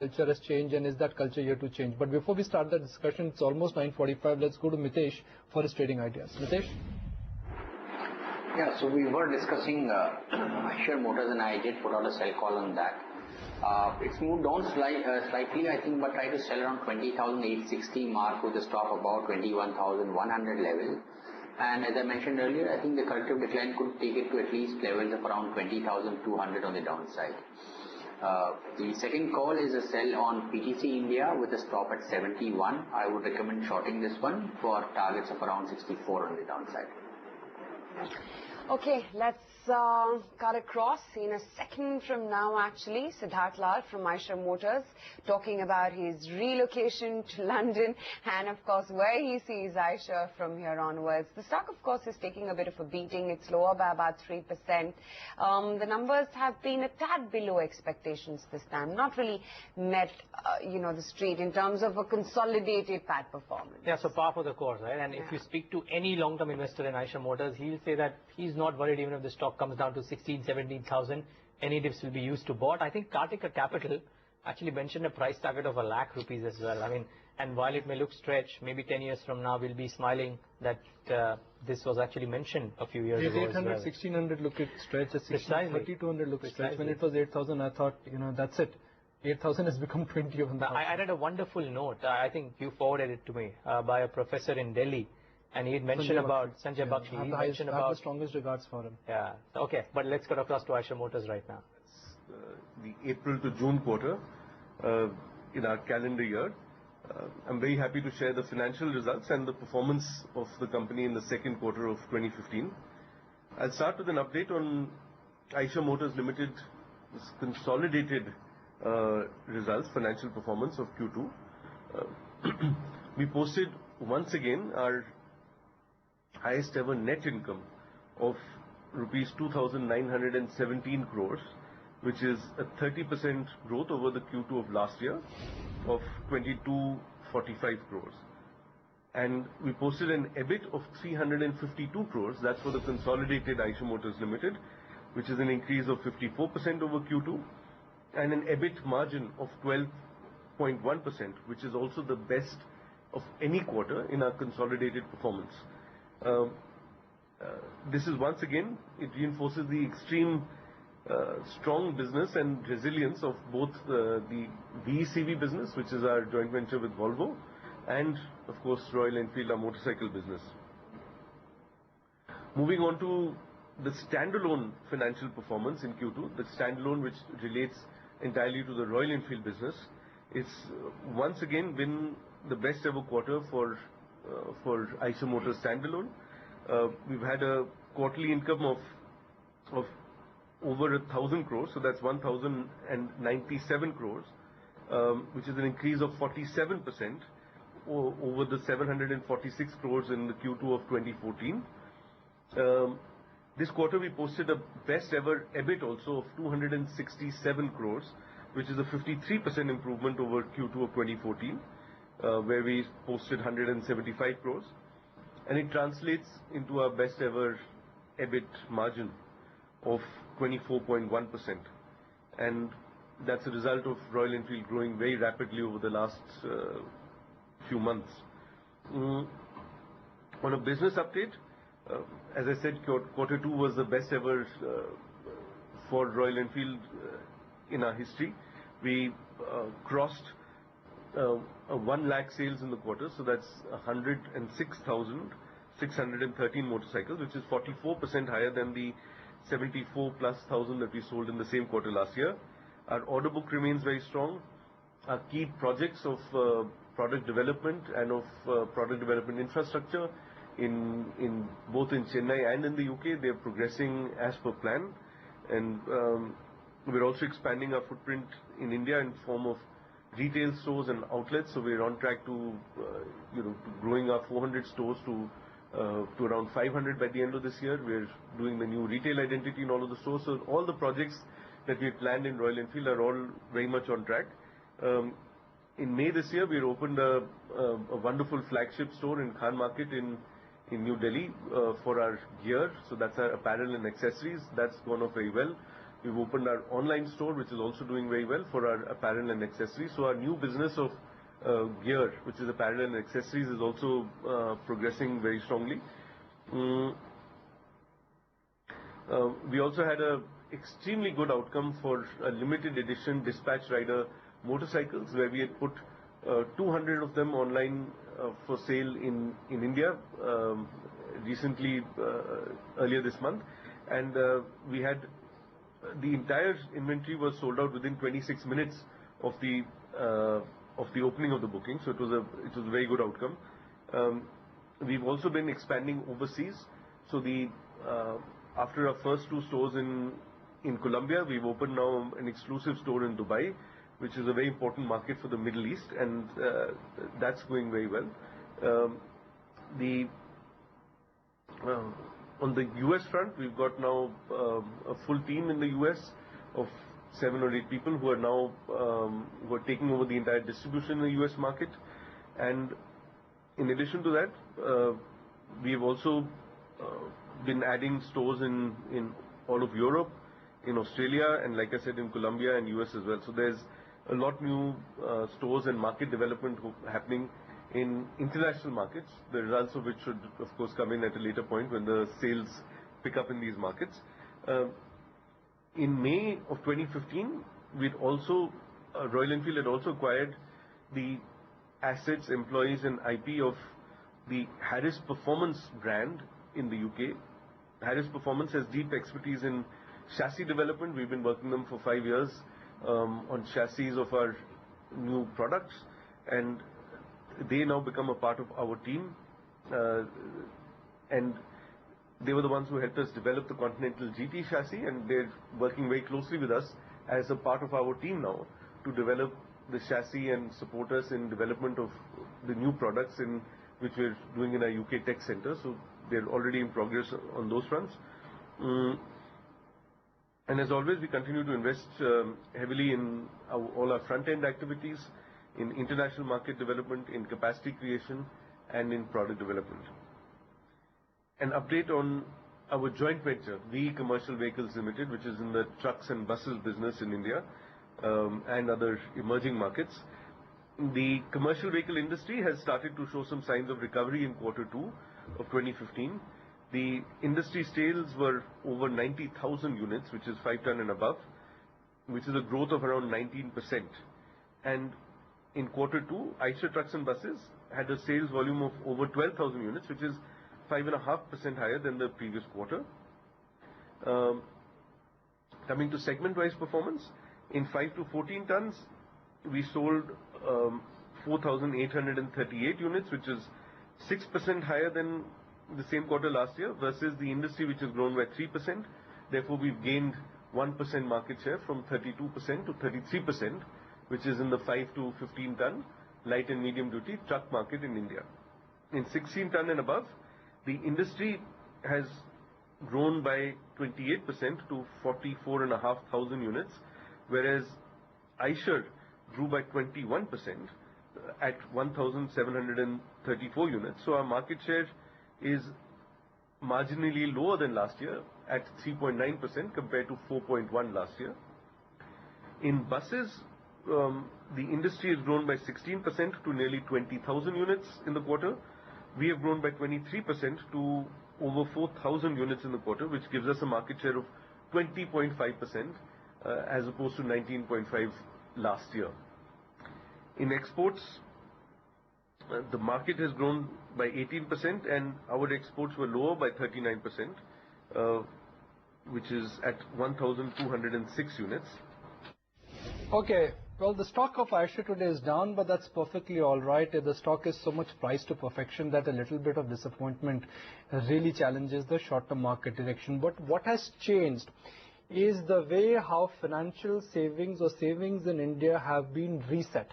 culture has changed, and is that culture here to change? But before we start the discussion, it's almost 9:45. Let's go to Mitesh for his trading ideas. Mitesh? Yeah, so we were discussing Eicher Motors, and I did put out a sell call on that. It's moved down slightly, I think, but try to sell around 20,860 mark with a stop about 21,100 level. And as I mentioned earlier, I think the corrective decline could take it to at least levels of around 20,200 on the downside. The second call is a sell on PTC India with a stop at 71. I would recommend shorting this one for targets of around 64 on the downside. Okay, let's cut across in a second from now, actually. Siddhartha Lal from Eicher Motors talking about his relocation to London and, of course, where he sees Eicher from here onwards. The stock, of course, is taking a bit of a beating. It's lower by about 3%. The numbers have been a tad below expectations this time. Not really met, the street in terms of a consolidated PAT performance. Yeah, so par for the course, right? And if you speak to any long-term investor in Eicher Motors, he'll say that he's not worried even if the stock comes down to 16, 17,000. Any dips will be used to bought. I think Kartika Capital actually mentioned a price target of ₹1,00,000 as well. I mean, and while it may look stretched, maybe 10 years from now we'll be smiling that this was actually mentioned a few years ago. 800, 1,600 look at stretch, at 3,200 look at stretch. When it was 8,000, I thought, that's it. 8,000 has become 21,000. I read a wonderful note. I think you forwarded it to me by a professor in Delhi. And he had mentioned about Sanjay Bakshi. He mentioned about the strongest regards for him. Yeah. Okay, but let's cut across to Eicher Motors right now. The April to June quarter in our calendar year. I'm very happy to share the financial results and the performance of the company in the second quarter of 2015. I'll start with an update on Eicher Motors Limited's consolidated results, financial performance of Q2. We posted once again our highest ever net income of rupees 2,917 crores, which is a 30% growth over the Q2 of last year of 2,245 crores. And we posted an EBIT of 352 crores, that's for the consolidated Eicher Motors Limited, which is an increase of 54% over Q2, and an EBIT margin of 12.1%, which is also the best of any quarter in our consolidated performance. This is once again, it reinforces the extreme strong business and resilience of both the VECV business, which is our joint venture with Volvo, and of course Royal Enfield, our motorcycle business. Moving on to the standalone financial performance in Q2, the standalone which relates entirely to the Royal Enfield business, it's once again been the best ever quarter for Eicher Motors standalone. We've had a quarterly income of over 1,000 crores, so that's 1,097 crores, which is an increase of 47% over the 746 crores in the Q2 of 2014. This quarter we posted a best ever EBIT also of 267 crores, which is a 53% improvement over Q2 of 2014. Where we posted 175 crores, and it translates into our best ever EBIT margin of 24.1%, and that's a result of Royal Enfield growing very rapidly over the last few months. On a business update, as I said, quarter two was the best ever for Royal Enfield in our history. We crossed 1 lakh sales in the quarter, so that's 106,613 motorcycles, which is 44% higher than the 74,000+ that we sold in the same quarter last year. Our order book remains very strong. Our key projects of product development and of product development infrastructure in both in Chennai and in the UK, they are progressing as per plan, and we're also expanding our footprint in India in form of retail stores and outlets. So we're on track to growing our 400 stores to around 500 by the end of this year. We're doing the new retail identity in all of the stores. So all the projects that we had planned in Royal Enfield are all very much on track. In May this year, we opened a wonderful flagship store in Khan Market in New Delhi for our gear. So that's our apparel and accessories. That's gone off very well. We've opened our online store, which is also doing very well for our apparel and accessories. So our new business of gear, which is apparel and accessories, is also progressing very strongly. We also had a extremely good outcome for a limited edition dispatch rider motorcycles, where we had put 200 of them online for sale in India recently, earlier this month, and we had the entire inventory was sold out within 26 minutes of the opening of the booking. So it was a very good outcome. We've also been expanding overseas. So after our first 2 stores in Colombia, we've opened now an exclusive store in Dubai, which is a very important market for the Middle East, and that's going very well. On the US front, we've got now a full team in the US of 7 or 8 people who are now who are taking over the entire distribution in the US market. And in addition to that, we've also been adding stores in all of Europe, in Australia, and like I said, in Colombia and US as well. So there's a lot new stores and market development happening in international markets, the results of which should of course come in at a later point when the sales pick up in these markets. In May of 2015, Royal Enfield had also acquired the assets, employees and IP of the Harris Performance brand in the UK. Harris Performance has deep expertise in chassis development. We've been working them for 5 years on chassis of our new products, and they now become a part of our team, and they were the ones who helped us develop the Continental GT chassis, and they're working very closely with us as a part of our team now to develop the chassis and support us in development of the new products which we're doing in our UK Tech Center. So they're already in progress on those fronts. And as always, we continue to invest heavily in all our front-end activities, in international market development, in capacity creation, and in product development. An update on our joint venture, VE Commercial Vehicles Limited, which is in the trucks and buses business in India and other emerging markets. The commercial vehicle industry has started to show some signs of recovery in Q2 of 2015. The industry sales were over 90,000 units, which is 5 ton and above, which is a growth of around 19%. And in Q2, Eicher Trucks and Buses had a sales volume of over 12,000 units, which is 5.5% higher than the previous quarter. Coming to segment-wise performance, in 5 to 14 tons, we sold 4,838 units, which is 6% higher than the same quarter last year, versus the industry, which has grown by 3%. Therefore, we've gained 1% market share from 32% to 33%, which is in the 5 to 15 ton light and medium duty truck market in India. In 16 ton and above, the industry has grown by 28% to 44,500 units, whereas Eicher grew by 21% at 1,734 units. So our market share is marginally lower than last year at 3.9% compared to 4.1% last year. In buses, the industry has grown by 16% to nearly 20,000 units in the quarter. We have grown by 23% to over 4,000 units in the quarter, which gives us a market share of 20.5% as opposed to 19.5% last year. In exports, the market has grown by 18% and our exports were lower by 39%, which is at 1,206 units. Okay, well, the stock of Eicher today is down, but that's perfectly all right. The stock is so much priced to perfection that a little bit of disappointment really challenges the short-term market direction. But what has changed is the way how financial savings or savings in India have been reset.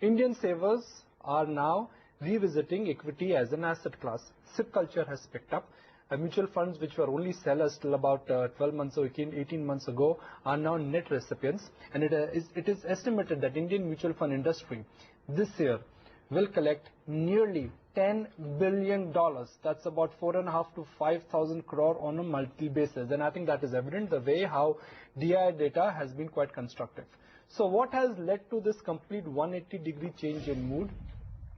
Indian savers are now revisiting equity as an asset class. SIP culture has picked up. Mutual funds, which were only sellers till about 12 months or 18 months ago, are now net recipients. And it is estimated that Indian mutual fund industry this year will collect nearly $10 billion. That's about 4.5 to 5,000 crore on a monthly basis. And I think that is evident the way how DI data has been quite constructive. So what has led to this complete 180-degree change in mood?